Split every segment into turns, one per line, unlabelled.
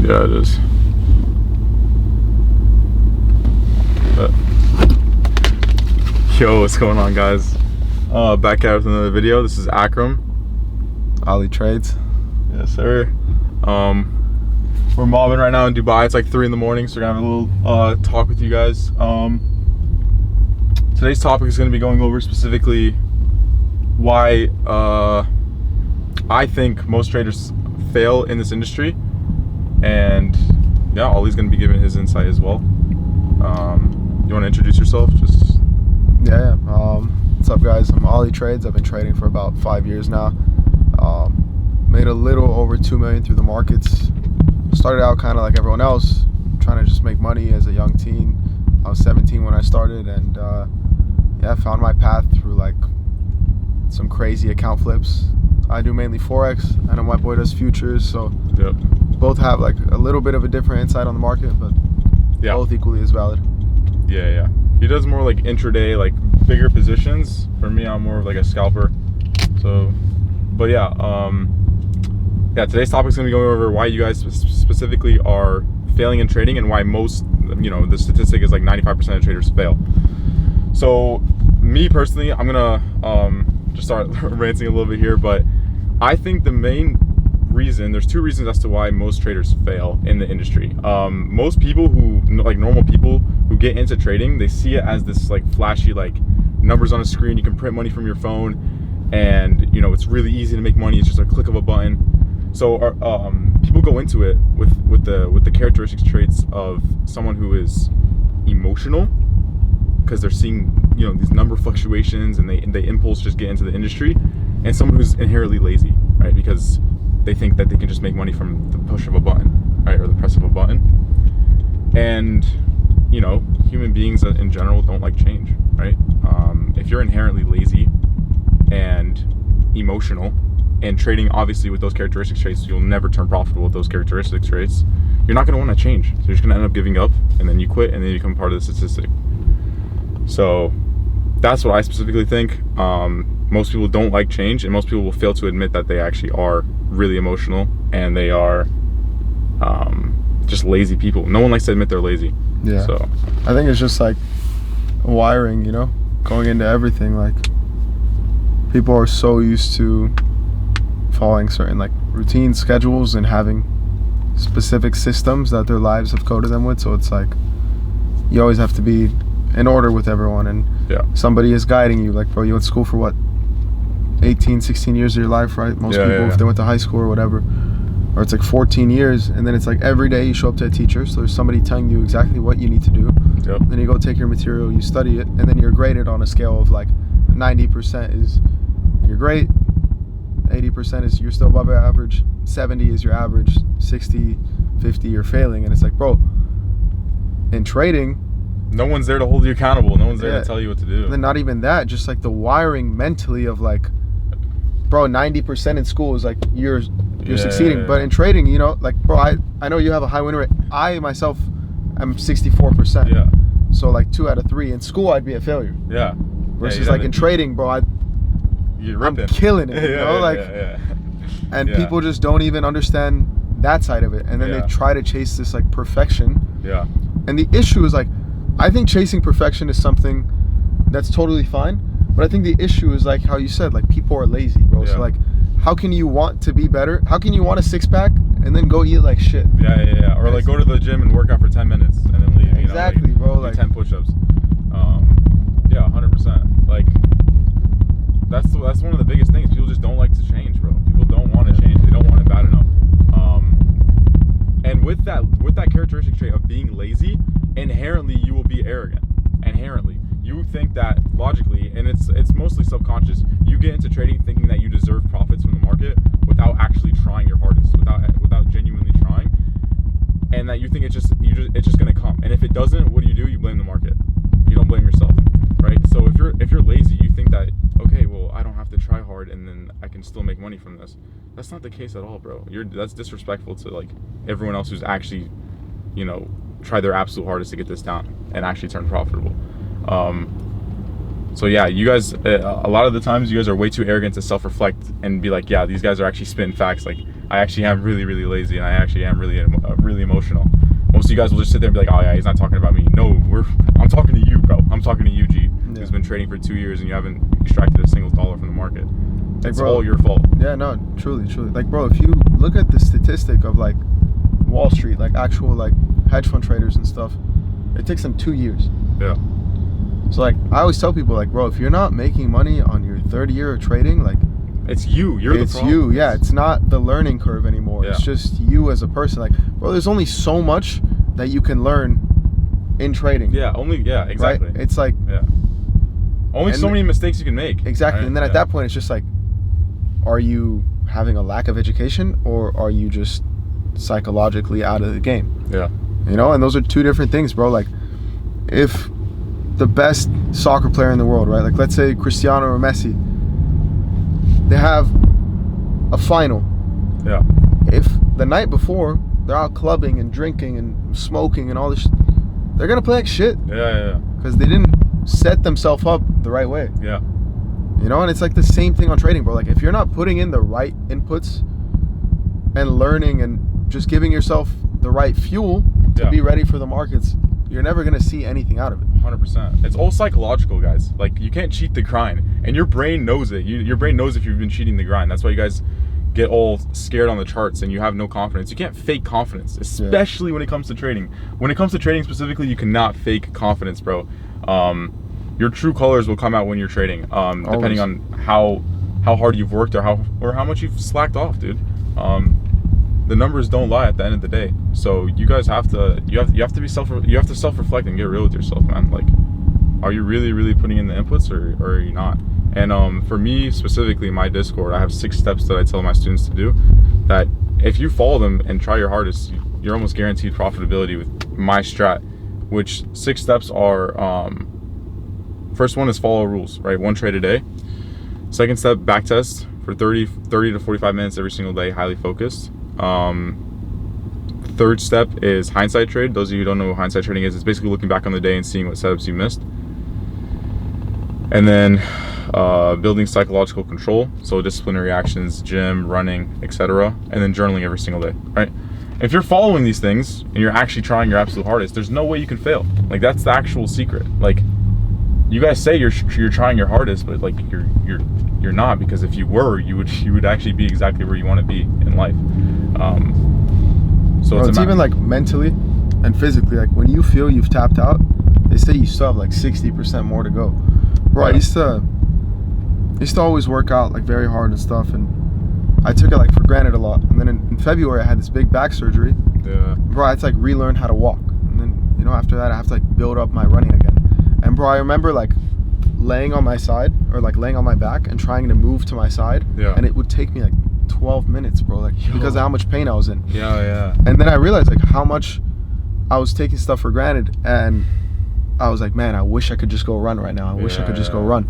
Yeah, it is. But, yo, what's going on, guys? Back out with another video. This is Akram.
Ali Trades.
Yes, sir. We're mobbing right now in Dubai. It's like 3 in the morning, so we're gonna have a little talk with you guys. Today's topic is gonna be going over specifically why I think most traders fail in this industry, and yeah, Ali's gonna be giving his insight as well. You want to introduce yourself?
Yeah. What's up, guys? I'm Ali Trades. I've been trading for about 5 years now. Made a little over 2 million through the markets. Started out kind of like everyone else, trying to just make money as a young teen. I was 17 when I started, and yeah, found my path through like some crazy account flips. I do mainly Forex. I know my boy does futures, so
Yep.
both have like a little bit of a different insight on the market, but
Yeah.
both equally as valid.
Yeah. He does more like intraday, like bigger positions. For me, I'm more of like a scalper. So, but yeah, today's topic is gonna be going over why you guys specifically are failing in trading and why most, the statistic is like 95% of traders fail. So, me personally, I'm gonna just start ranting a little bit here, but I think the main reason, there's 2 reasons as to why most traders fail in the industry. Most people who, like normal people who get into trading, they see it as this like flashy, like numbers on a screen, you can print money from your phone, and it's really easy to make money, it's just a click of a button. So people go into it with the characteristics traits of someone who is emotional, because they're seeing these number fluctuations, and they impulse just get into the industry, and someone who's inherently lazy, right? Because they think that they can just make money from the push of a button, right, or the press of a button. And human beings in general don't like change, right? If you're inherently lazy and emotional, and trading obviously with those characteristics traits, you'll never turn profitable with those characteristics traits. You're not going to want to change, so you're just going to end up giving up, and then you quit, and then you become part of the statistic. So that's what I specifically think. Most people don't like change, and most people will fail to admit that they actually are really emotional, and they are just lazy people. No one likes to admit they're lazy.
Yeah.
So
I think it's just like wiring, going into everything. Like, people are so used to following certain like routine schedules and having specific systems that their lives have coded them with. So it's like you always have to be in order with everyone, and somebody is guiding you. Like, bro, you went to school for what, 18, 16 years of your life, right? Most people, if they went to high school or whatever, or it's like 14 years, and then it's like every day you show up to a teacher, so there's somebody telling you exactly what you need to do. Then you go take your material, you study it, and then you're graded on a scale of like 90% is you're great, 80% is you're still above average, 70 is your average, 60, 50 you're failing. And it's like, bro, in trading,
no one's there to hold you accountable. No one's there to tell you what to do.
And then not even that, just like the wiring mentally of like, bro, 90% in school is like you're succeeding. But in trading, like, bro, I know you have a high win rate. I myself am 64%.
Yeah.
So like 2 out of 3. In school, I'd be a failure.
Yeah.
Versus like in trading, bro, I'm killing it. And people just don't even understand that side of it, and then they try to chase this like perfection.
Yeah.
And the issue is like, I think chasing perfection is something that's totally fine, but I think the issue is like how you said, like, people are lazy, bro. So like, how can you want to be better? How can you want a 6-pack and then go eat like shit?
Yeah. Or like go to the gym and work out for 10 minutes and then leave.
Exactly, bro.
Like 10 push-ups. 100%. Like, that's one of the biggest things. People just don't like to change, bro. People don't want to change. They don't want it bad enough. And with that characteristic trait of being lazy, inherently you will be arrogant. Inherently, you think that logically, and it's mostly subconscious. You get into trading thinking that you deserve profits from the market without actually trying your hardest, without genuinely trying, and that you think it's just gonna come. And if it doesn't, what do? You blame the market. You don't blame yourself, right? So if you're lazy, you think that, okay, well, I don't have to try hard, and then I can still make money from this. That's not the case at all, bro. That's disrespectful to like everyone else who's actually, tried their absolute hardest to get this down and actually turn profitable. So yeah, you guys, a lot of the times you guys are way too arrogant to self-reflect and be like, yeah, these guys are actually spitting facts. Like, I actually am really, really lazy, and I actually am really, really emotional. Most of you guys will just sit there and be like, oh yeah, he's not talking about me. No, I'm talking to you, bro. I'm talking to you, G, who's been trading for 2 years and you haven't extracted a single dollar from the market. It's all your fault.
Yeah, no, truly. Like, bro, if you look at the statistic of like Wall Street, like actual like hedge fund traders and stuff, it takes them 2 years.
Yeah.
So like, I always tell people like, bro, if you're not making money on your third year of trading, like,
it's you. You're the problem.
It's you. Yeah, it's not the learning curve anymore.
Yeah.
It's just you as a person. Like, bro, there's only so much that you can learn in trading.
Yeah, exactly.
Right? It's like,
only so many mistakes you can make.
Exactly.
Right?
And then at that point, it's just like, are you having a lack of education, or are you just psychologically out of the game?
Yeah.
You know, and those are two different things, bro. Like, if the best soccer player in the world, right? Like, let's say Cristiano or Messi, they have a final.
Yeah.
If the night before they're out clubbing and drinking and smoking and all this, they're gonna play like shit.
Yeah.
Because they didn't set themselves up the right way.
Yeah.
You know, and it's like the same thing on trading, bro. Like, if you're not putting in the right inputs and learning and just giving yourself the right fuel to be ready for the markets, you're never gonna see anything out of it.
100%. It's all psychological, guys. Like, you can't cheat the grind, and your brain knows it. Your brain knows if you've been cheating the grind. That's why you guys get all scared on the charts and you have no confidence. You can't fake confidence, especially when it comes to trading. When it comes to trading specifically, you cannot fake confidence, bro. Your true colors will come out when you're trading, depending on how hard you've worked or how much you've slacked off, dude. The numbers don't lie at the end of the day. So you guys have to self-reflect and get real with yourself, man. Like, are you really putting in the inputs, or are you not? And for me specifically, my Discord, I have 6 steps that I tell my students to do, that if you follow them and try your hardest, you're almost guaranteed profitability with my strat, which 6 steps are, first one is follow rules, right? 1 trade a day. Second step, back test for 30 to 45 minutes every single day, highly focused. Third step is hindsight trade. Those of you who don't know what hindsight trading is, it's basically looking back on the day and seeing what setups you missed. And then building psychological control, so disciplinary actions, gym, running, etc. And then journaling every single day, right? If you're following these things and you're actually trying your absolute hardest, there's no way you can fail. Like, that's the actual secret. Like, you guys say you're trying your hardest, but like you're not, because if you were, you would actually be exactly where you want to be in life. So
it's even like mentally and physically. Like, when you feel you've tapped out, they say you still have like 60% more to go. Bro, I used to always work out like very hard and stuff, and I took it like for granted a lot. And then in February, I had this big back surgery.
Yeah.
Bro, I had to like relearn how to walk, and then, you know, after that, I have to like build up my running again. And bro, I remember like laying on my side, or like laying on my back and trying to move to my side, and it would take me like 12 minutes, bro, like because of how much pain I was in.
Yeah.
And then I realized like how much I was taking stuff for granted, and I was like, man, I wish I could just go run right now. I wish I could just go run.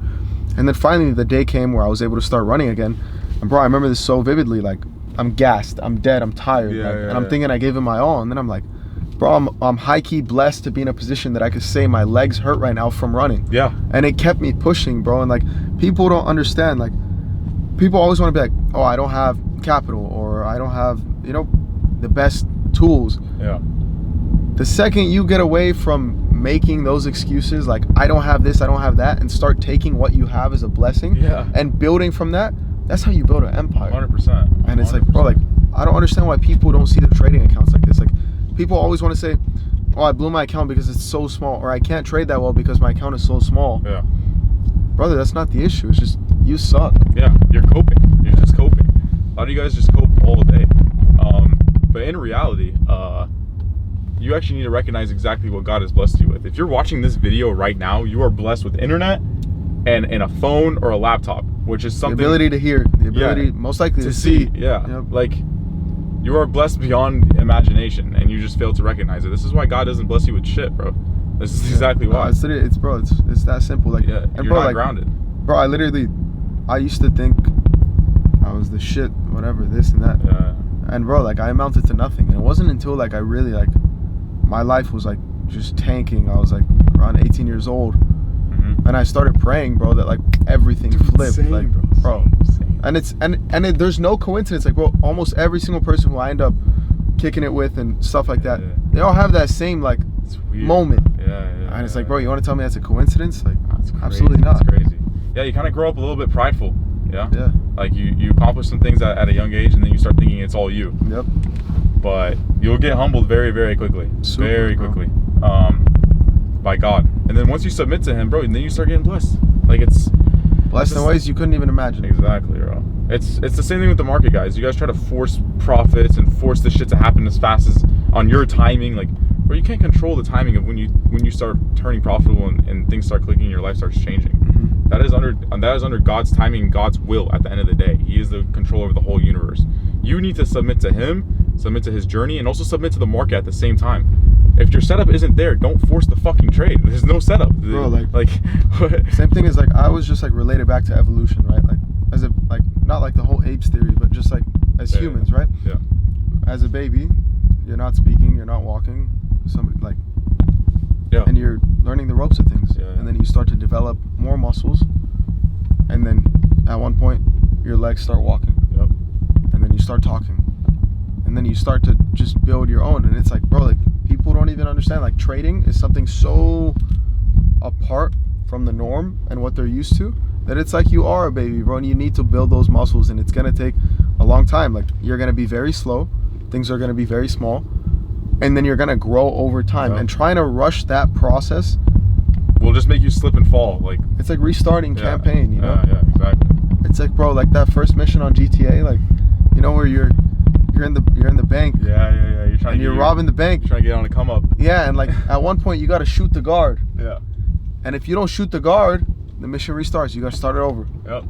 And then finally the day came where I was able to start running again. And bro, I remember this so vividly. Like, I'm gassed, I'm dead, I'm tired, and I'm thinking I gave it my all. And then I'm like, bro, I'm high-key blessed to be in a position that I could say my legs hurt right now from running. Yeah. And it kept me pushing, bro. And like, people don't understand. Like, people always want to be like, oh, I don't have capital, or I don't have, you know, the best tools. Yeah. The second you get away from making those excuses, like, I don't have this, I don't have that, and start taking what you have as a blessing and building from that, that's how you build an empire.
100%.
And it's like, bro, like, I don't understand why people don't see the trading accounts like this. Like, people always want to say, oh, I blew my account because it's so small, or I can't trade that well because my account is so small. Yeah. Brother, that's not the issue. It's just, you suck.
Yeah, you're coping. You're just coping. A lot of you guys just cope all day. But in reality, you actually need to recognize exactly what God has blessed you with. If you're watching this video right now, you are blessed with internet and a phone or a laptop, which is something.
The ability to hear, the ability most likely to see.
Yeah, you know, like, you are blessed beyond imagination, and you just fail to recognize it. This is why God doesn't bless you with shit, bro. This is exactly why.
It's that simple. Like,
and you're
bro,
not
like,
grounded.
Bro, I used to think I was the shit, whatever, this and that.
Yeah.
And bro, like, I amounted to nothing. And it wasn't until like I really, like, my life was like just tanking. I was like around 18 years old. And And I started praying, bro, that like everything flipped.
Same,
like, bro.
Same.
And it's there's no coincidence. Like, bro, almost every single person who I end up kicking it with and stuff like that,
Yeah.
they all have that same like
It's weird.
moment.
Yeah.
And it's like, bro, you want to tell me that's a coincidence? Like,
That's crazy.
absolutely not.
That's crazy. Yeah, you kind of grow up a little bit prideful. Yeah.
Yeah.
Like you accomplish some things at a young age, and then you start thinking it's all you.
Yep.
But you'll get humbled very, very quickly.
Super,
very
bro.
quickly. By God. And then once you submit to Him, bro, then you start getting blessed. Like it's
Blessed in ways you couldn't even imagine.
exactly, bro. It's the same thing with the market, guys. You guys try to force profits and force this shit to happen as fast as on your timing. Like, bro, you can't control the timing of when you start turning profitable and things start clicking, your life starts changing.
Mhm.
That is under God's timing and God's will at the end of the day. He is the controller of the whole universe. You need to submit to Him, submit to His journey, and also submit to the market at the same time. If your setup isn't there, don't force the fucking trade. There's no setup.
Bro,
like
Same thing as like I was just like related back to evolution, right? Like as a like not like the whole apes theory, but just like as
Yeah.
humans, right?
Yeah.
As a baby, you're not speaking, you're not walking, somebody like
Yeah.
and you're learning the ropes of things.
Yeah.
And then you start to develop more muscles, and then at one point your legs start walking,
Yep.
and then you start talking, and then you start to just build your own. And it's like, bro, like people don't even understand, like trading is something so apart from the norm and what they're used to, that it's like you are a baby, bro, and you need to build those muscles, and it's gonna take a long time. Like you're gonna be very slow, things are gonna be very small, and then you're gonna grow over time.
Yep.
And trying to rush that process,
Will just make you slip and fall. Like
it's like restarting
yeah.
campaign, you know?
Yeah, exactly.
It's like, bro, like that first mission on GTA, like, you know, where you're in the bank,
Yeah. You're trying
and you're robbing the bank.
You're trying to get on a come up.
Yeah, and like at one point you gotta shoot the guard,
Yeah.
and if you don't shoot the guard, the mission restarts. You gotta start it over.
Yep.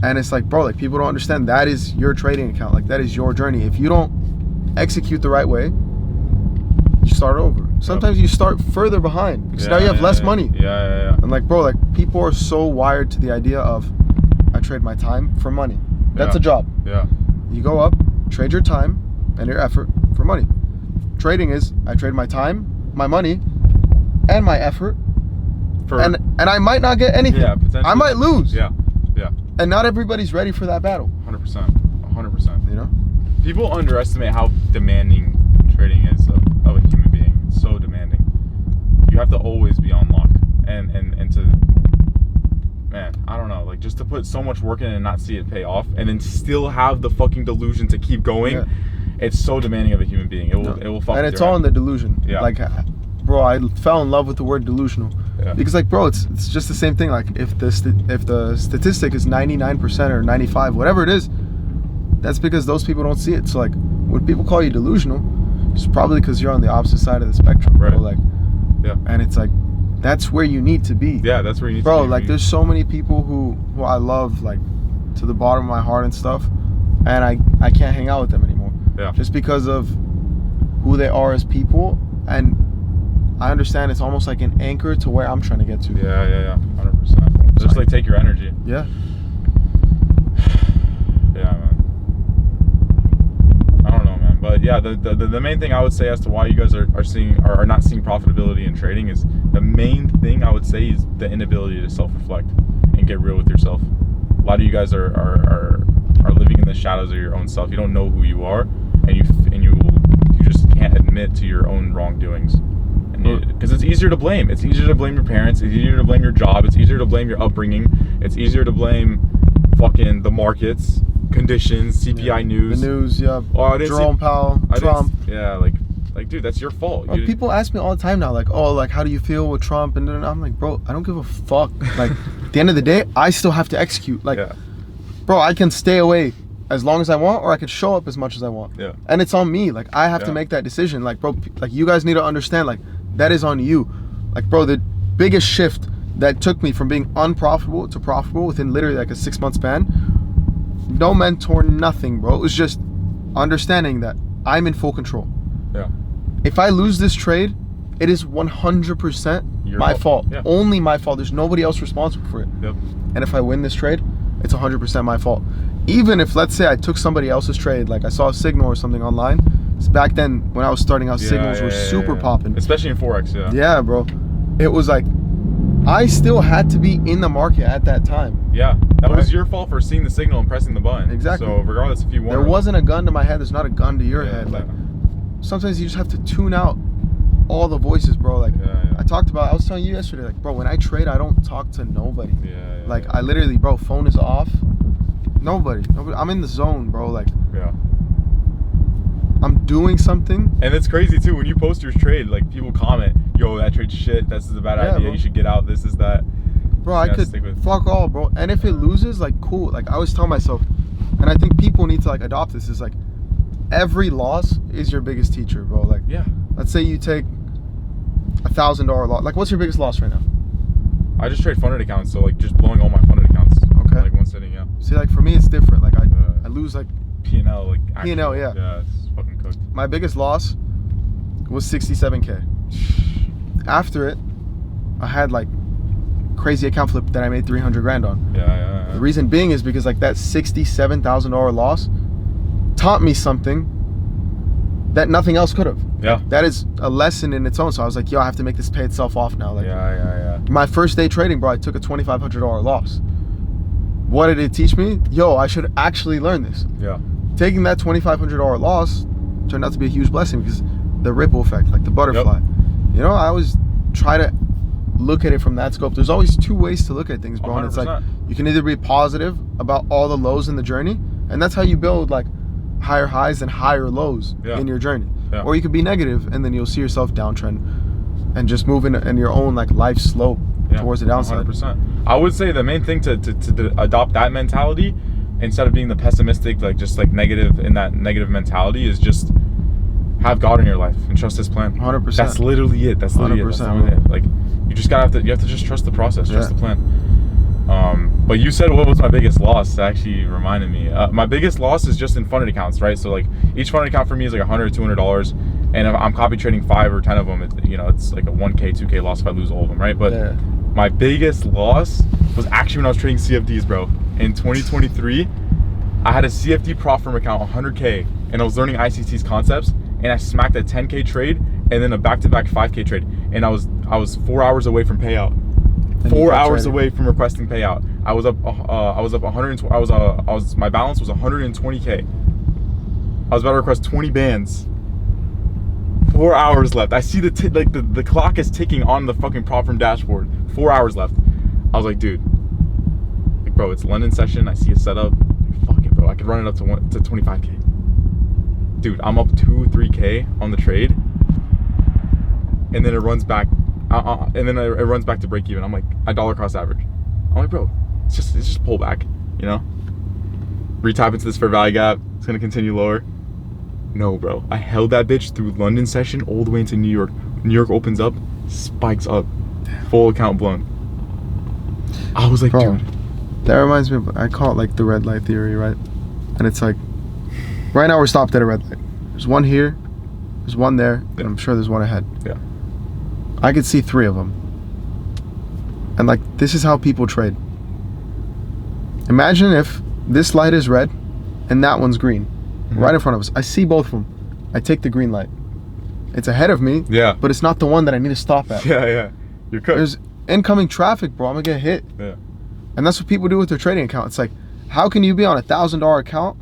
And it's like, bro, like people don't understand that is your trading account. Like that is your journey. If you don't execute the right way, you start over. Sometimes you start further behind because now you have less money.
Yeah.
And like, bro, like people are so wired to the idea of, I trade my time for money. That's
Yeah.
a job.
Yeah.
You go up, trade your time and your effort for money. Trading is, I trade my time, my money, and my effort,
For
and I might not get anything.
yeah, potentially.
I might lose.
Yeah.
And not everybody's ready for that battle.
100%. 100%.
You know?
People underestimate how demanding trading is of a human being. It's so demanding. You have to always be on lock, and to, man, I don't know, like just to put so much work in and not see it pay off, and then still have the fucking delusion to keep going.
Yeah.
It's so demanding of a human being. It will fuck.
And
with
it's
your
all in
head.
the delusion.
Yeah.
Like, bro, I fell in love with the word delusional.
Yeah.
Because like, bro, it's just the same thing. Like if the statistic is 99% or 95, whatever it is, that's because those people don't see it. So like when people call you delusional, it's probably because you're on the opposite side of the spectrum, bro.
Right.
Like,
Yeah.
and it's like that's where you need to be.
Yeah, that's where you need
Bro,
to be.
like there's so many people who I love, like to the bottom of my heart and stuff, and I can't hang out with them anymore.
Yeah.
Just because of who they are as people. And I understand it's almost like an anchor to where I'm trying to get to.
Yeah. 100%. Just like take your energy.
Yeah.
Yeah, man. I don't know, man. But yeah, the main thing I would say as to why you guys are not seeing profitability in trading is the main thing I would say is the inability to self-reflect and get real with yourself. A lot of you guys are living in the shadows of your own self. You don't know who you are, and you just can't admit to your own wrongdoings. Because it's easier to blame. It's easier to blame your parents. It's easier to blame your job. It's easier to blame your upbringing. It's easier to blame fucking the markets, conditions, CPI news.
The news, yeah.
Oh, I didn't
Jerome
see,
Powell,
I didn't-
Trump.
Yeah, like, dude, that's your fault.
Bro, people ask me all the time now, like, oh, like, how do you feel with Trump? And then I'm like, bro, I don't give a fuck. Like, at the end of the day, I still have to execute. Like,
Yeah.
bro, I can stay away as long as I want, or I can show up as much as I want.
Yeah.
And it's on me. Like, I have to
Yeah.
make that decision. Like, bro, like, you guys need to understand, like, that is on you. Like, bro, the biggest shift that took me from being unprofitable to profitable within literally like a 6-month span, no mentor, nothing, bro. It was just understanding that I'm in full control.
Yeah.
If I lose this trade, it is 100%
Your
my
fault.
fault.
Yeah.
Only my fault. There's nobody else responsible for it.
Yep.
And if I win this trade, it's 100% my fault. Even if, let's say, I took somebody else's trade, like I saw a signal or something online. So back then, when I was starting out, signals were super popping.
Especially in Forex, yeah.
Yeah, bro. It was like, I still had to be in the market at that time.
Yeah, that was
Right.
your fault for seeing the signal and pressing the button.
Exactly.
So regardless if you won
There
or not.
wasn't a gun to my head. There's not a gun to your
Yeah,
head. Like
yeah.
sometimes you just have to tune out all the voices, bro. Like
Yeah, yeah.
I was telling you yesterday, like, bro, when I trade, I don't talk to nobody.
Yeah, yeah,
Like
yeah.
I literally, bro, phone is off. Nobody. I'm in the zone, bro. Like
Yeah.
I'm doing something.
And it's crazy too when you post your trade. Like people comment, "Yo, that trade's shit. This is a bad
Yeah,
idea.
bro.
You should get out. This is that."
Bro,
Just
I
gotta
could
stick with-
fuck all, bro. And if it loses, like, cool. Like I always tell myself, and I think people need to like adopt this. Is like every loss is your biggest teacher, bro. Like
Yeah.
let's say you take $1,000 loss. Like what's your biggest loss right now?
I just trade funded accounts, so like just blowing all my funded accounts.
Okay.
Like one sitting, yeah.
See, like for me, it's different. Like I lose like
P&L, like actual,
P&L, yeah.
Yeah, it's fucking cooked.
my biggest loss was 67K. After it, I had like crazy account flip that I made 300 grand on.
Yeah.
The reason being is because like that $67,000 loss taught me something that nothing else could have.
Yeah.
That is a lesson in its own. So I was like, yo, I have to make this pay itself off now. Like
Yeah.
my first day trading, bro, I took a $2,500 loss. What did it teach me? Yo, I should actually learn this.
Yeah.
Taking that $2,500 loss turned out to be a huge blessing because the ripple effect, like the butterfly. You know, I always try to look at it from that scope. There's always two ways to look at things, bro. And it's like
100%.
you can either be positive about all the lows in the journey, and that's how you build like higher highs and higher lows
Yeah.
in your journey.
Yeah.
Or you could be negative, and then you'll see yourself downtrend and just move in your own like life slope towards the downside.
100%. I would say the main thing to adopt that mentality instead of being the pessimistic, like just like negative in that negative mentality is just have God in your life and trust His plan.
100%.
That's literally it. That's literally
100%,
it. That's literally it. Like you just you have to just trust the process, trust
Yeah.
the plan. But you said what was my biggest loss? That actually reminded me. My biggest loss is just in funded accounts, right? So like each funded account for me is like $100, $200, and if I'm copy trading 5 or 10 of them, it's like a 1K, 2K loss if I lose all of them, right? But
Yeah.
my biggest loss was actually when I was trading CFDs, bro. In 2023, I had a CFD prop firm account, 100K, and I was learning ICT's concepts, and I smacked a 10K trade and then a back-to-back 5K trade, and I was 4 hours away from payout.
And
4
you kept
hours
trading.
away from requesting payout. I was up 120. My balance was 120K. I was about to request 20 bands. 4 hours left. I see the clock is ticking on the fucking prop firm dashboard. 4 hours left. I was like, dude, like, bro, it's London session. I see a setup. Fuck it, bro. I could run it up to 25K. Dude, I'm up 2-3K on the trade, and then it runs back, it runs back to break even. I'm like, I dollar cost average. I'm like, bro, it's just pull back, you know. Retap into this fair value gap. It's gonna continue lower. No, bro. I held that bitch through London session all the way into New York. New York opens up, spikes up, full account blown. I was like,
Bro,
dude.
that reminds me of, I call it like the red light theory, right? And it's like, right now we're stopped at a red light. There's one here, there's one there, and I'm sure there's one ahead.
Yeah.
I could see 3 of them. And like, this is how people trade. Imagine if this light is red and that one's green, right in front of us. I see both of them. I take the green light. It's ahead of me,
Yeah.
but it's not the one that I need to stop at.
Yeah. You're cooked.
There's incoming traffic, bro. I'm gonna get hit.
Yeah.
And that's what people do with their trading account. It's like, how can you be on $1,000 account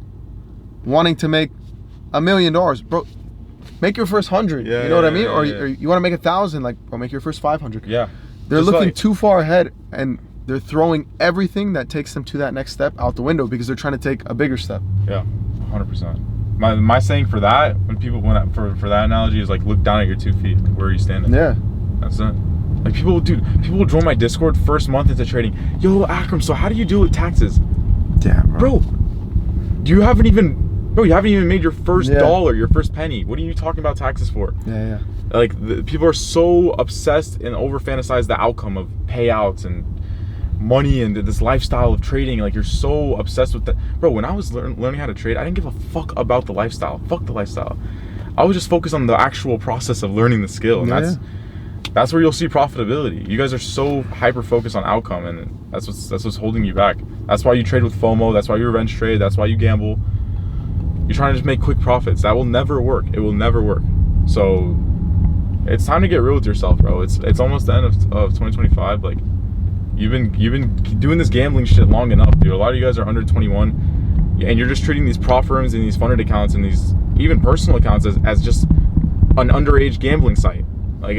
wanting to make $1 million, bro? Make your first 100.
Yeah,
you know what I mean?
yeah,
Or
yeah.
you want to make 1,000, like, bro, make your first 500.
Yeah.
They're
Just
looking
like-
too far ahead, and they're throwing everything that takes them to that next step out the window because they're trying to take a bigger step.
Yeah, 100%. My saying for that, for that analogy is like, look down at your 2 feet. Like, where are you standing?
Yeah.
That's it. Like people will join my Discord first month into trading. Yo, Akram, so how do you deal with taxes?
Damn,
Bro, you haven't even made your first
Yeah.
dollar, your first penny. What are you talking about taxes for?
Yeah.
Like people are so obsessed and over fantasize the outcome of payouts and money and this lifestyle of trading. Like you're so obsessed with that, bro. When I was learning how to trade, I didn't give a fuck about the lifestyle. Fuck the lifestyle. I was just focused on the actual process of learning the skill, and that's where you'll see profitability. You guys are so hyper focused on outcome, and that's what's holding you back. That's why you trade with FOMO. That's why you revenge trade. That's why you gamble. You're trying to just make quick profits. That will never work. It will never work. So it's time to get real with yourself, bro. It's almost the end of 2025. Like, You've been doing this gambling shit long enough, dude. A lot of you guys are under 21, and you're just treating these prop firms and these funded accounts and these even personal accounts as just an underage gambling site. Like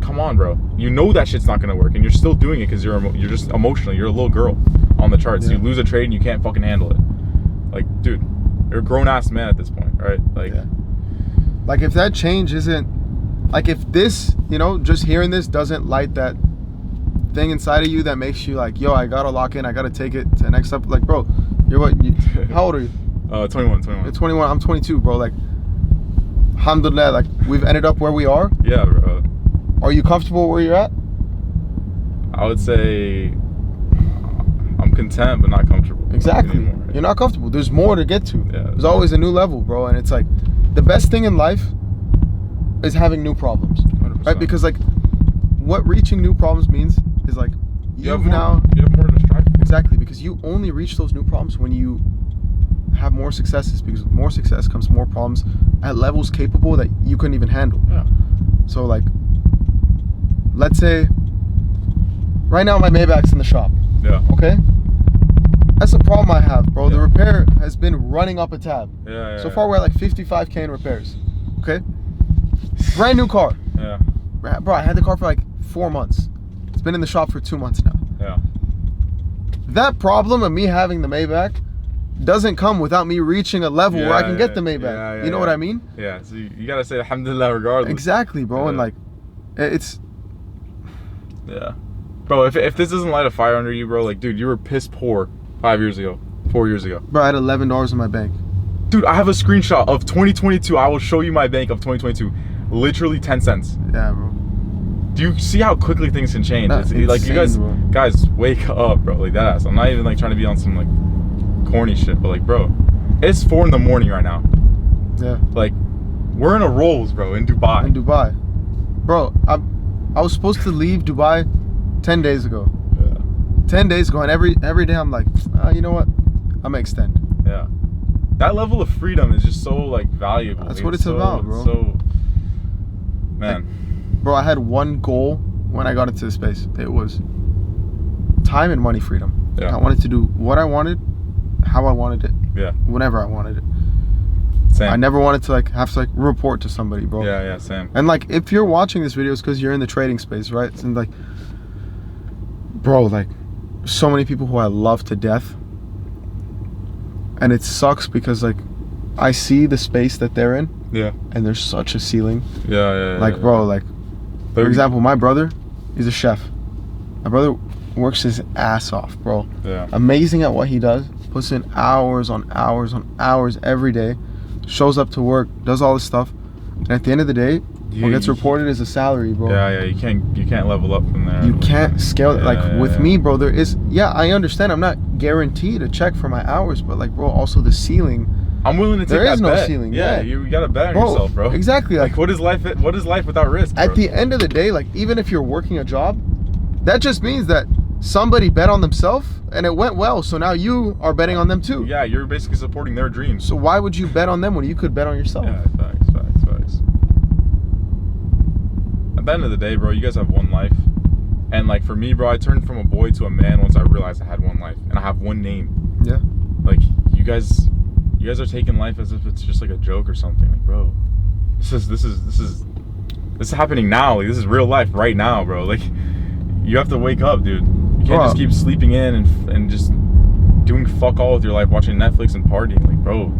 come on, bro. You know that shit's not gonna work, and you're still doing it because you're just emotional. You're a little girl on the charts.
Yeah.
You lose a trade and you can't fucking handle it. Like, dude, you're a grown ass man at this point, right? Like,
Yeah. Like if that change isn't, like if this, you know, just hearing this doesn't light that thing inside of you that makes you like, yo, I gotta lock in, I gotta take it to the next step. Like, bro, you're what? How old are you?
21.
You're 21. I'm 22, bro. Like, alhamdulillah, like we've ended up where we are.
Yeah, bro.
Are you comfortable where you're at?
I would say I'm content, but not comfortable.
Exactly.
Anymore.
You're not comfortable. There's more to get to.
Yeah.
There's always a new level, bro. And it's like the best thing in life is having new problems,
100%.
right? Because like what reaching new problems means is like
you have
you've now
more to strive for.
exactly, because you only reach those new problems when you have more successes, because with more success comes more problems at levels capable that you couldn't even handle.
Yeah.
So like, let's say right now my Maybach's in the shop.
Yeah.
Okay, that's the problem I have, bro. The
Yeah.
repair has been running up a tab.
Yeah.
So far we're at like 55K in repairs. Okay, brand new car,
Yeah.
bro. I had the car for like 4 months. It's been in the shop for 2 months now.
Yeah.
That problem of me having the Maybach doesn't come without me reaching a level where I can get the Maybach.
Yeah,
You know what I mean?
Yeah. So you gotta say alhamdulillah regardless.
Exactly, bro. And
Yeah.
like, it's
Yeah. Bro, if this doesn't light a fire under you, bro, like, dude, you were piss poor 5 years ago, 4 years ago.
bro. I had $11 in my bank.
Dude, I have a screenshot of 2022. I will show you my bank of 2022. Literally 10 cents.
Yeah, bro.
Do you see how quickly things can change?
That's
It's like, you guys,
insane, bro.
guys, wake up, bro. Like, that ass. I'm not even like trying to be on some like corny shit, but like, bro, it's 4 in the morning right now.
Yeah.
Like, we're in a Rolls, bro, in Dubai.
In Dubai, bro. I was supposed to leave Dubai 10 days ago.
Yeah.
10 days ago, and every day I'm like, you know what? I'm gonna extend.
Yeah. That level of freedom is just so like valuable.
That's what it's about, bro.
So, man.
Bro, I had one goal when I got into the space. It was time and money freedom.
Yeah.
I wanted to do what I wanted, how I wanted it,
Yeah.
whenever I wanted it.
Same.
I never wanted to like have to like report to somebody, bro.
Yeah, same.
And like, if you're watching this video, it's because you're in the trading space, right? And like, bro, like, so many people who I love to death, and it sucks because like, I see the space that they're in,
Yeah.
and there's such a ceiling.
Yeah.
Like, bro, like, for example, my brother, he's a chef. My brother works his ass off, bro.
Yeah.
Amazing at what he does. Puts in hours on hours on hours every day. Shows up to work, does all this stuff, and at the end of the day, what gets reported is a salary, bro.
Yeah. You can't level up from there.
You can't scale it. Like with
yeah.
me, bro, there is. Yeah, I understand. I'm not guaranteed a check for my hours, but like, bro, also the ceiling.
I'm willing to take
There
that
is no
bet.
ceiling,
Yeah,
yeah.
you gotta bet on
Bro,
yourself, bro.
exactly.
Like, what is life? What is life without risk?
At
bro?
the end of the day, like, even if you're working a job, that just means that somebody bet on themselves and it went well. So now you are betting on them too.
Yeah, you're basically supporting their dreams.
So why would you bet on them when you could bet on yourself?
Yeah, facts. At the end of the day, bro, you guys have one life. And like for me, bro, I turned from a boy to a man once I realized I had one life and I have one name.
Yeah.
Like you guys are taking life as if it's just like a joke or something. Like, bro, this is happening now. Like, this is real life right now, bro. Like, you have to wake up, dude. You can't just keep sleeping in and just doing fuck all with your life, watching Netflix and partying. Like, bro,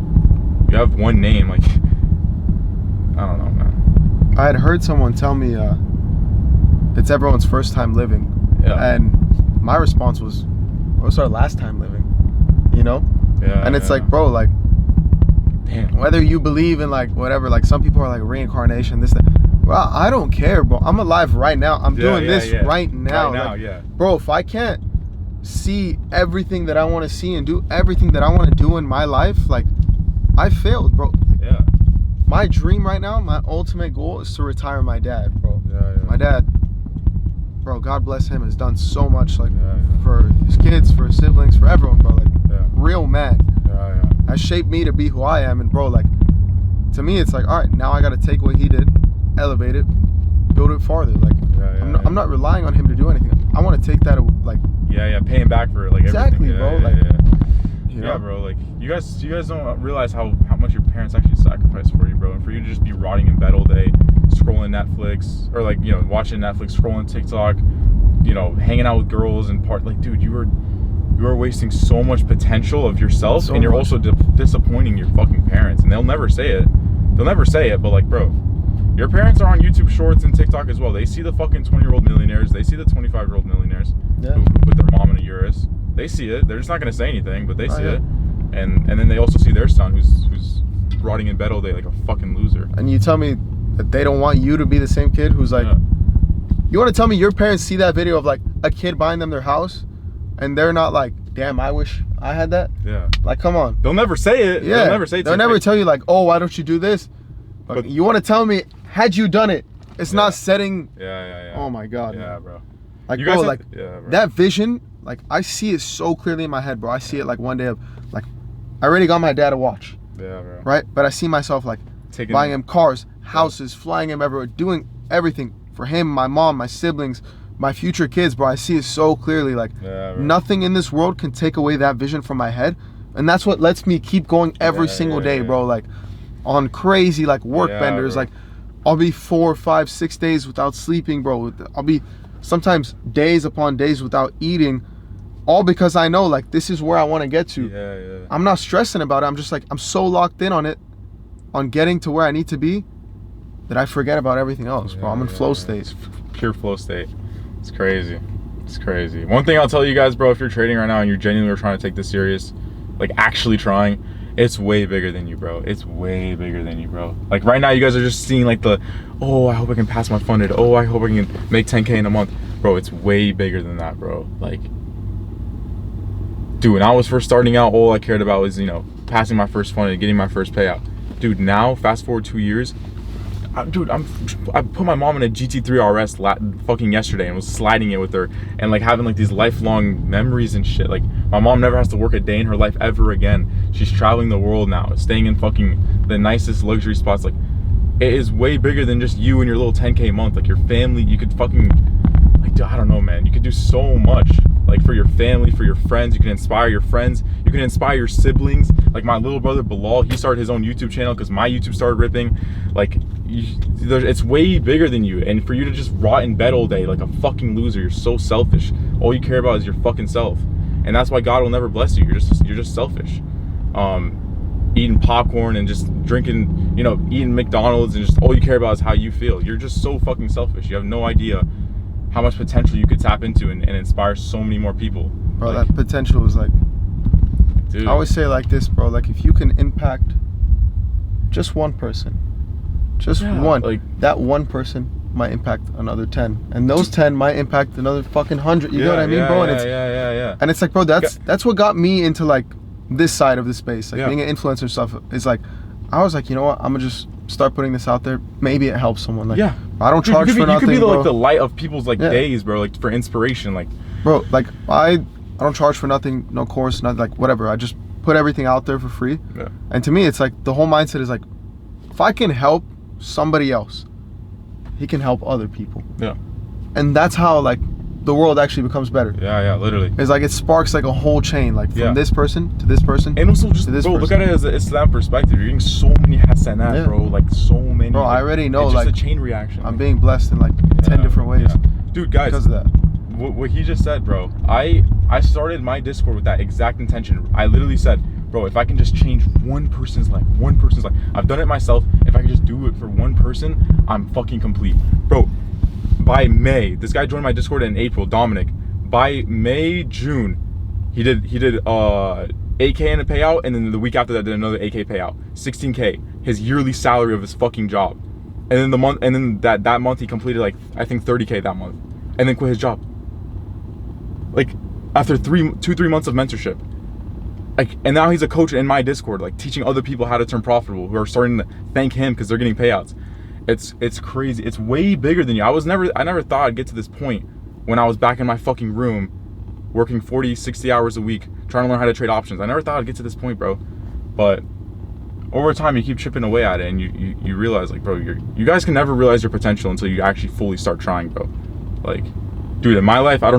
you have one name. Like, I don't know, man.
I had heard someone tell me it's everyone's first time living.
Yeah.
And my response was, what's our last time living? You know?
Yeah.
And it's
yeah.
like, bro, like,
damn.
whether you believe in like whatever, like some people are like reincarnation, this, that. Well, I don't care, bro. I'm alive right now. I'm doing this right now.
Right now,
like,
yeah.
Bro, if I can't see everything that I want to see and do everything that I want to do in my life, like, I failed, bro.
Yeah.
My dream right now, my ultimate goal is to retire my dad, bro.
Yeah.
My dad, bro, God bless him, has done so much, like,
Yeah.
for his kids, for his siblings, for everyone, bro. Like,
Yeah.
real man.
Yeah.
Has shaped me to be who I am. And bro, like, to me, it's like, all right, now I got to take what he did, elevate it, build it farther. Like,
Yeah.
I'm not relying on him to do anything. I want to take that, like,
Yeah, paying back for like
Exactly,
everything.
bro,
Yeah,
like,
yeah.
you know?
Yeah, bro. Like you guys don't realize how much your parents actually sacrifice for you, bro. And for you to just be rotting in bed all day, scrolling Netflix, or like watching Netflix, scrolling TikTok, hanging out with girls and like, dude, you are wasting so much potential of yourself,
So
and you're
much.
also disappointing your fucking parents. And they'll never say it. But like, bro, your parents are on YouTube Shorts and TikTok as well. They see the fucking 20-year-old millionaires. They see the 25-year-old millionaires who put their mom in a Urus. They see it. They're just not gonna say anything, but they see it. And then they also see their son who's rotting in bed all day like a fucking loser.
And you tell me that they don't want you to be the same kid who's like, you want to tell me your parents see that video of like a kid buying them their house, and they're not like, damn, I wish I had that.
Yeah.
Like, come on.
They'll never say it.
Yeah.
They'll never say it.
They'll never tell you like, oh, why don't you do this? But you want to tell me, had you done it, it's not setting.
Yeah.
Oh my God.
Yeah,
man.
bro.
Like,
You
bro,
guys
like
bro.
that vision, like I see it so clearly in my head, bro. I see it like one day of like, I already got my dad a watch,
Yeah, bro.
right? But I see myself like buying him cars, houses, flying him everywhere, doing everything for him, my mom, my siblings, my future kids, bro. I see it so clearly. Like, nothing in this world can take away that vision from my head. And that's what lets me keep going every single day, bro. Like, on crazy, like, work benders.
Bro.
Like, I'll be 4, 5, 6 days without sleeping, bro. I'll be sometimes days upon days without eating. All because I know, like, this is where I want to get to.
Yeah.
I'm not stressing about it. I'm just like, I'm so locked in on it, on getting to where I need to be, that I forget about everything else, bro. I'm in flow state.
It's pure flow state. It's crazy. It's crazy. One thing I'll tell you guys, bro, if you're trading right now and you're genuinely trying to take this serious, like actually trying, it's way bigger than you, bro. It's way bigger than you, bro. Like right now, you guys are just seeing like oh, I hope I can pass my funded. Oh, I hope I can make 10K in a month. Bro, it's way bigger than that, bro. Like, dude, when I was first starting out, all I cared about was, passing my first funded, getting my first payout. Dude, now, fast forward 2 years, I put my mom in a GT3 RS fucking yesterday and was sliding it with her and like having like these lifelong memories and shit. Like my mom never has to work a day in her life ever again. She's traveling the world now, staying in fucking the nicest luxury spots. Like, it is way bigger than just you and your little 10K a month. Like your family, you could fucking, like, I don't know, man. You could do so much, like for your family, for your friends. You can inspire your friends. You can inspire your siblings. Like my little brother Bilal, he started his own YouTube channel because my YouTube started ripping. Like, it's way bigger than you. And for you to just rot in bed all day like a fucking loser, you're so selfish. All you care about is your fucking self, and that's why God will never bless you. You're just selfish. Eating popcorn and just drinking, eating McDonald's, and just all you care about is how you feel. You're just so fucking selfish. You have no idea how much potential you could tap into and inspire so many more people.
Bro, like, that potential is like,
dude.
I always say like this, bro. Like, if you can impact just one person, just one,
like,
that one person might impact another 10, and those 10 might impact another fucking 100. You know what I mean, bro? And it's and it's like, bro, that's what got me into like this side of the space, like being an influencer stuff. Is like, I was like, you know what, I'm gonna just start putting this out there. Maybe it helps someone. Like, I don't charge for nothing. You could be
like the light of people's like days, bro. Like for inspiration, like,
bro. Like I don't charge for nothing, no course, not like whatever. I just put everything out there for free.
Yeah.
And to me, it's like the whole mindset is like, if I can help somebody else, he can help other people.
Yeah.
And that's how like the world actually becomes better.
Yeah, literally.
It's like it sparks like a whole chain, like from this person to this person.
And also just,
to this
bro,
person.
Look at it as an Islam perspective. You're getting so many hasanat, bro. Like so many.
Bro,
like,
I already know,
it's just
like,
a chain reaction.
I'm being blessed in like 10 different ways.
Yeah. Dude, guys,
because of that.
What he just said, bro. I started my Discord with that exact intention. I literally said, bro, if I can just change one person's life, I've done it myself. If I can just do it for one person, I'm fucking complete, bro. By May, this guy joined my Discord in April, Dominic. By May, June, he did 8K in a payout, and then the week after that did another 8K payout, 16K, his yearly salary of his fucking job. And then that month he completed like, I think 30K that month, and then quit his job. Like after 2-3 months of mentorship. Like, and now he's a coach in my Discord, like teaching other people how to turn profitable, who are starting to thank him because they're getting payouts. It's crazy. It's way bigger than you. I never thought I'd get to this point when I was back in my fucking room working 40-60 hours a week trying to learn how to trade options. I never thought I'd get to this point, bro. But over time you keep chipping away at it, and you realize, like, bro, you guys can never realize your potential until you actually fully start trying, bro. Like, dude, in my life, I don't know